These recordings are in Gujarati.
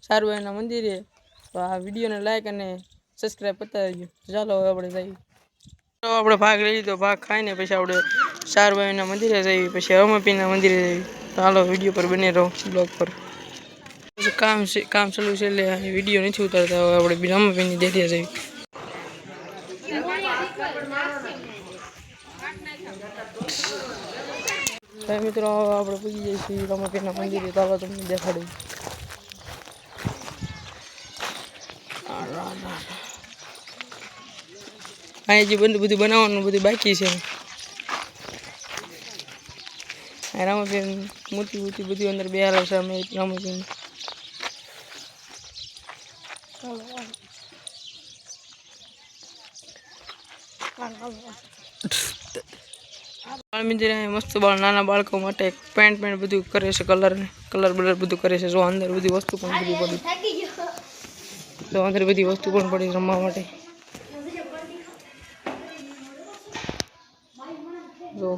સારું એના મંદિરે તો આ વિડીયોને લાઈક અને સબસ્ક્રાઈબ કરતા રહેજો. ચાલો હવે આપણે જઈએ. તો આપણે ભાગ લઈ લીધો, ભાગ ખાઈને પછી આપણે સારભાઈના મંદિરે જઈએ, પછી રમાપીના મંદિરે જઈએ. તો હાલો વિડીયો પર બને રહો, બ્લોગ પર. કામ ચાલુ છે એટલે વિડીયો નથી ઉતારતા. હવે આપણે રમાપીની દેખીએ જઈએ. મિત્રો આપણે પૂજી જઈએ છીએ રમાપીના મંદિરે. તો હાલો તમને દેખાડું. અહીંયા જે બધું બનાવવાનું બધું બાકી છે. રામાપીર મૂર્તિ બધી અંદર બેહારો છે અમે રામાપીર. મંદિર મસ્ત નાના બાળકો માટે પેન્ટ બધું કરે છે. કલર બધું કરે છે. જો અંદર બધી વસ્તુ પણ બધી પડી. તો અંદર બધી વસ્તુ પણ પડી રમવા માટે. જો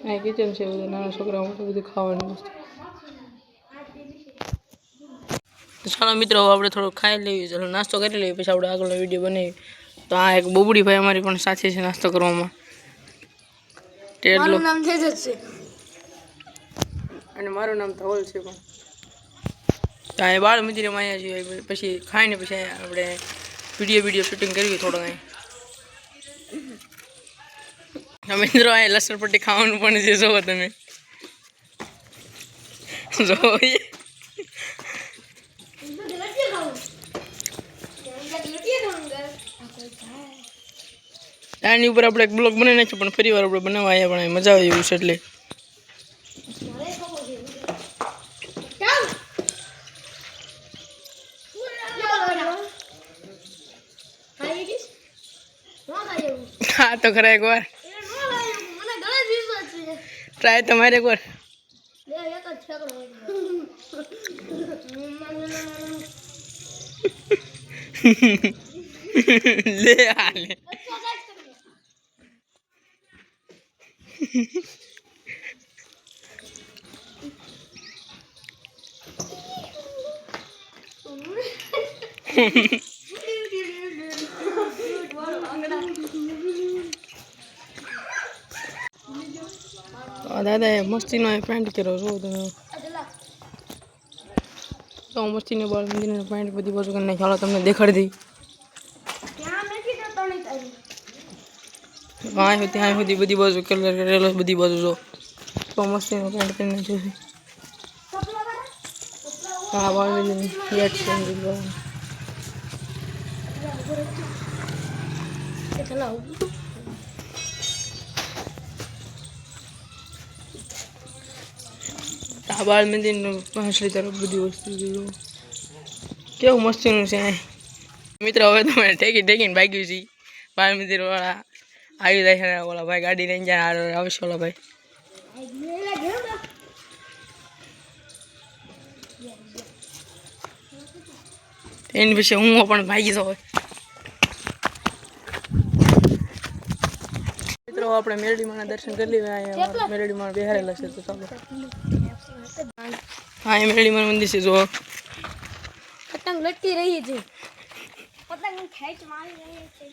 આ કિચન છે. બધા નાના છોકરાઓ માટે બધું ખાવાની વસ્તુ. તો ચાલો મિત્રો આપણે થોડું ખાઈ લઈએ, ચાલો નાસ્તો કરી લઈએ, પછી આપણે આગળનો વિડીયો બનાવીએ. તો આ એક બોબડી ભાઈ અમારી પણ સાથે છે નાસ્તો કરવામાં. મારું નામ તેજસ છે અને મારું નામ ધવલ છે. પણ ત્યાં બાળ મંદિરમાં આવ્યા છીએ. પછી ખાઈને પછી આપણે વિડીયો શૂટિંગ કરવી થોડો. અહીં મિત્રો અહીં લસણ પટ્ટી ખાવાનું પણ છે. જોવો તમે, જોવો આની ઉપર આપણે એક બ્લોગ બનાવી નાખ્યો, પણ ફરી વાર આપણે બનાવવા આવ્યા. પણ મજા આવે એવું છે એટલે. હા તો ખરા એક વાર ટ્રાય તમારે એક વાર. લે હાલે દાદા મસ્તીનો પેન્ટ કર્યો છો તમે. તો મસ્તીનો બાળ મંદિરનો પેન્ટ બધી બાજુ કરીને ચાલો તમને દેખાડી દઈ. ત્યાં સુધી બધી બાજુ કલર કરેલો બધી બાજુ. જો તો મસ્તીનો પેન્ટ કરીને નાખ્યો છે. હા બાળ મંદિરની ગેટ છે. આ બાળ મંદિરનું પાછલી તરફ બધી વસ્તુ કેવું મસ્તીનું છે. મિત્રો હવે તમે ટેકીને ભાગ્યું છે. બાળ મંદિર વાળા આવી જાય છે. ઓલા ભાઈ ગાડી લઈને જાય આવશે. ઓલા ભાઈ એની પછી હું પણ ભાગી જાઉં. મિત્રો આપણે મેરડીમાં દર્શન કરી લેવા. મેરડીમાં બેહારેલા છે. તો ચાલો હા એ મેરડીમાં મંદિર છે. જો પતંગ લટકી રહી છે. પતંગ ખેંચ મારી રહી છે.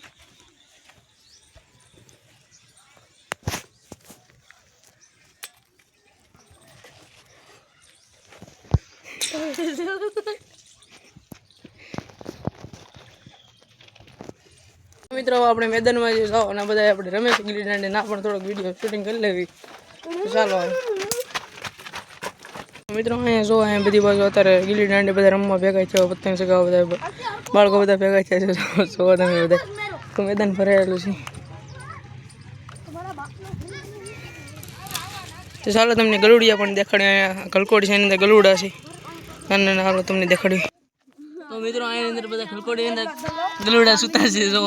મિત્રો આપણે મેદાનમાં જે જાઓ અને બધા આપણે રમે છે ગિલ્લી દાંડી. ના પણ થોડોક વિડીયો શૂટિંગ કરી લેવી. ચાલો મિત્રો અહીંયા જો અહીંયા બધી બાજુ અત્યારે ગિલ્લી દાંડી બધા રમવા ભેગા થયા. પતંગ ચગાવવા બધા બાળકો બધા ભેગા થયા છે. જોવા તમે બધા તો મેદાન ભરાયેલું છે. તો ચાલો તમને ગલુડિયા પણ દેખાડ્યા. ગલકોડી છે એની અંદર ગલુડા છે. અને હાલો તમને દેખાડ્યું. તો મિત્રો આની અંદર બધા ગલકોડી અંદર ગલુડા સુતા છે. જો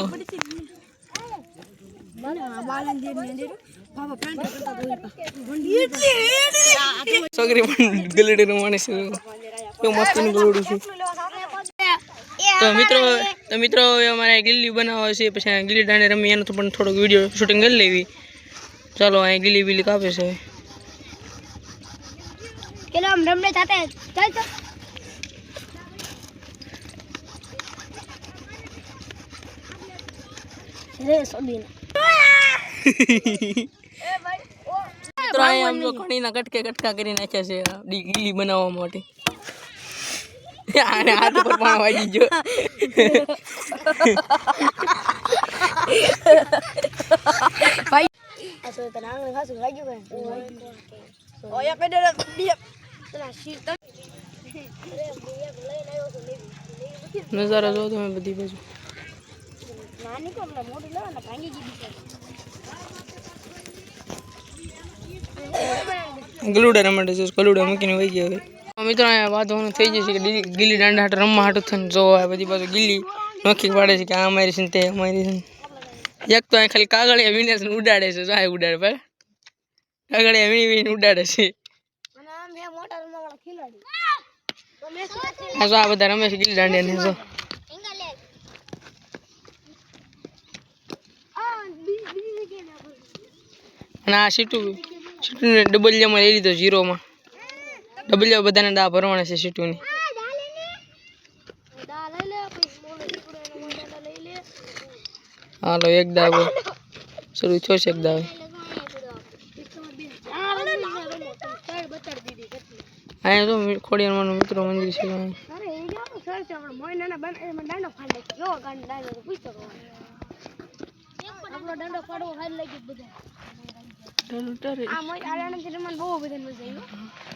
છોકરી પણ ગલુડી નું માણે છે. કેવું મસ્ત નું ગલુડું છે. તો મિત્રો હવે અમારે ગિલ્લી બનાવવા છે પછી ગિલ્લી દાંડે રમી એનું તો પણ થોડોક વિડીયો શૂટિંગ કરી લેવી ચાલો અહીં ગિલ્લી બિલ્લી કાપે છે ચલો हम रमने जाते हैं चल चल रे सोडी મિત્રો અહીંયા આમ તો ઘણીના કટકા કરી નાખ્યા છે ગિલ્લી બનાવવા માટે આને હાથ ઉપર પાણી વાગી ગયો ભાઈ આ તો તને આંગળી ખાસું વાગ્યું કે ઓયા પેડે પેલા શીત નજારા જો તમે બધી બાજુ નાની કો આપણે મોટી લેવા ને ભાંગી ગઈ ગલુડા રમડે છે ગલુડા મૂકીને વહી ગયા હવે મિત્રો અહીંયા વાંધવાનું થઈ જશે કે ગિલ્લી દાંડા હાટ રમવા હાટું થઈને જોવા બધી બાજુ ગિલ્લી નોખી પાડે છે કે આ અમારી છે ને તે અમારી છે એક તો અહીં ખાલી કાગળિયા વીને ઉડાડે છે જાય ઉડાડે ભાઈ કાગળિયા વીણી ઉડાડે છે અને આમ હે મોટા રમવાવાળા ખિલાડી આ જો આ બધા રમે છે ગિલ્લી દાંડિયા ને જો અને આ સીટું ડબલિયામાં લઈ લીધો 0 માં ડબલિયા બધાને દા ભરવાના છે સીટુની હાલો એક દાવ શરૂ થયો છે એક દાવ અહીંયા તો ખોડિયારમાંનું મિત્રો મંદિર છે દંડો પાડવો હાલ લાગી બધા આ મોય આરાણથી રમવાનું બહુ બધા મજા આવી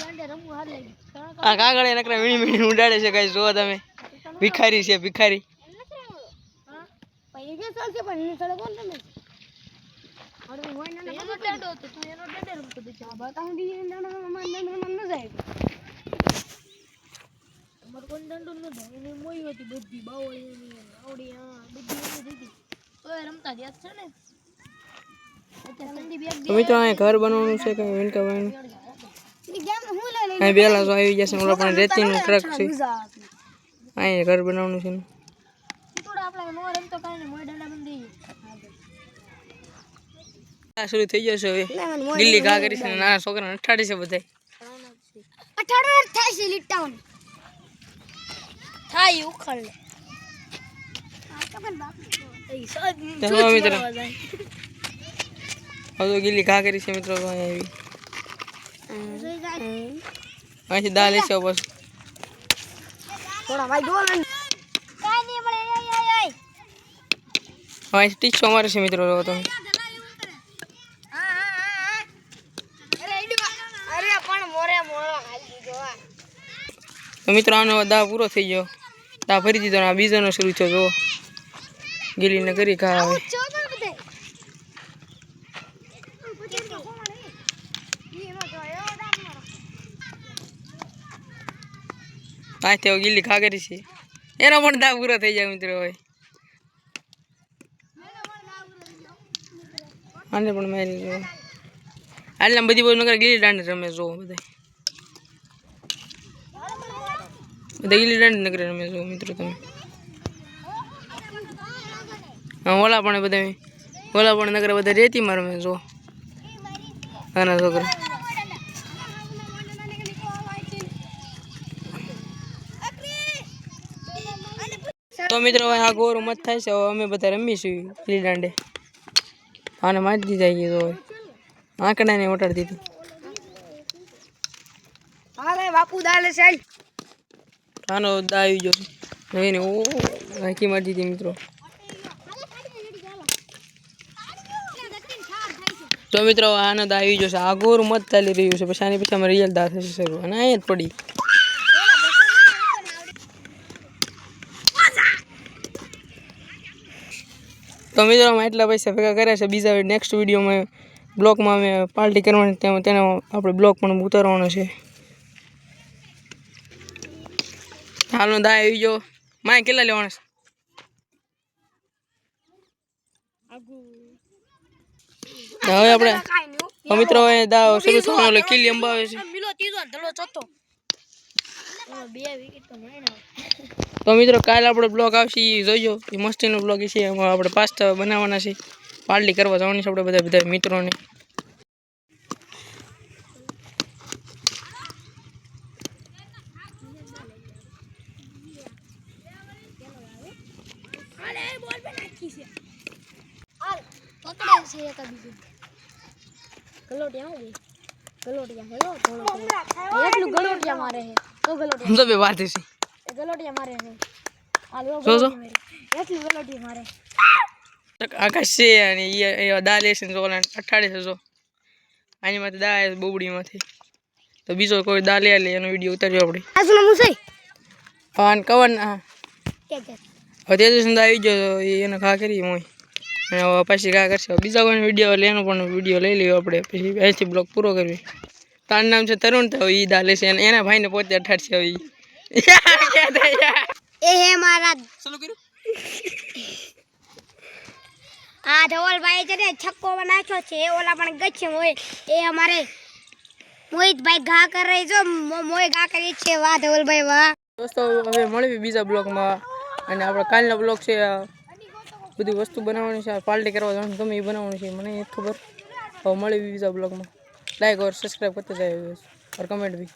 દંડે રમવું હાલ લાગી આ કાગળે નકરા વીણી ઉડાડે છે ગાઈસ જો તમે ભિખારી છે ભિખારી ભાઈ જે ચાલશે પણ એને ચડે કોણ તમે અરે મોય ના એનો દંડો હતો તું એનો દંડે રમતો બચા બતાઉં દી દંડો રમવાનું ન જાય તમાર કોણ દંડો ન થાય એને મોય હતી બધી બાવળીની આવડી આ બધી હતી ઓય રમતા જ છે ને તો મિત્રો અહીંયા ઘર બનાવવાનું છે કઈ વિનકા ભાઈ અહીં બેલા જો આવી જશે ઓલા પણ રેતીનું ટ્રક છે અહીંયા ઘર બનાવવાનું છે શરૂ થઈ જશે હવે ગિલ્લી ઘા કરી છે નાના છોકરાને અઠાડી છે બધા થાય છે લીટાውን થાય ઉખડ લે મિત્રો હવે ગિલ્લી ઘા કરી છે મિત્રો અહીંયા આવી અહીંથી દાળ લેશે બસ થોડા ભાઈ દોલ કાઈ નહીં મળે અહીંથી ટીચો મારે છે મિત્રો તમે અરે પણ મોરે મોળો હાલી દીધો તો મિત્રો આનો દા પૂરો થઈ ગયો દા ભરી દીધો આ બીજાનો શરૂ થયો જો ગિલ્લીને કરી ઘા આવે અહીંથી હવે ગિલ્લી ઘા કરી છે એનો પણ દા પૂરો થઈ જાય મિત્રો હવે આને પણ મારી જો આટલા બધી બહુ નગર ગિલ્લી દાંડ રમે જો બધા ગિલ્લી દાંડ નગર રમે જો મિત્રો તમે હા ઓલા પણ નગર બધા રેતીમાં રમે જો નાના છોકરા તો મિત્રો હવે આ ગોરું મત થાય છે હવે અમે બધા રમીશું ગિલ્લી દાંડે આને મારી દીધા ગઈ તો આંકડાને ઓટાડી દીધું હાલે બાપુ દાલે સાલ આનો દા આવી ગયો જોઈને ઓ આંકી મારી દીધી મિત્રો તો મિત્રો આનો દા આવી ગયો છે આ ગોરું મત ચાલી રહ્યું છે પછી આની પછી અમે રિયલ દા થશે શરૂ અને અહીંયા જ પડી તો મિત્રો અમે એટલા પૈસા ભેગા કર્યા છે બીજા નેક્સ્ટ વિડીયોમાં બ્લોગમાં અમે પાર્ટી કરવાની તેનો આપણે બ્લોગ પણ ઉતારવાનો છે હાલનો દા આવી ગયો માય કેટલા લેવાના છે હવે આપણે મિત્રો દા શરૂ થવાનો એટલે કિલ્લી અંબાવે છે મિલો ત્રીજો ધડો ચોથો બે વિકેટ તો મળે ને તો મિત્રો કાલે આપણો બ્લોગ આવશે એ જોઈજો. એ મસ્તીનો બ્લોગ છે. એમાં આપણે પાસ્તા બનાવવાના છે. પાર્ટી કરવા જવાની છે આપણે બધા મિત્રોને. એટલું ગલોટિયા મારે છે તો ગલોટિયા સમજો બે વાત છે. ગલોટિયા મારે છે જો એટલું ગલોટિયા મારે આકાશ છે અને એ દાલ છે ને ઓલા અઠાડે છે જો આની માંથી દાળ બોબડીમાંથી તો બીજો કોઈ દાલ લે એનો વિડીયો ઉતાર્યો આપણે આજનો મુસઈ અને કવન હા કે કે હવે તેજસ આવી ગયો એને ઘા કરી મોય અને હવે પછી ઘા કરશે બીજા કોઈ વિડીયો લેવાનો પણ વિડીયો લઈ લેવો આપણે પછી અહીંથી બ્લોગ પૂરો કરવી. તારું નામ છે તરુણ તો એ દાલે છે અને એના ભાઈને પોતે અઠાડશે હવે એ હે મારા ચાલુ કર્યું આ ધવલભાઈ છે ને છક્કો નાખ્યો છે એ ઓલા પણ ગચ્છે મોય એ અમારે મોહિતભાઈ ઘા કરે જો મોય ઘા કરી છે. વાહ ધવલભાઈ વાહ. દોસ્તો હવે મળવી બીજા બ્લોગમાં અને આપણો કાલનો બ્લોગ છે બધી વસ્તુ બનાવવાની છે પાર્ટી કરવા જવાનું તમે એ બનાવવાનું છે મને એ ખબર. હવે મળવી બીજા બ્લોગમાં લાઈક ઓર સબસ્ક્રાઈબ કરते जाइए और कमेंट भी.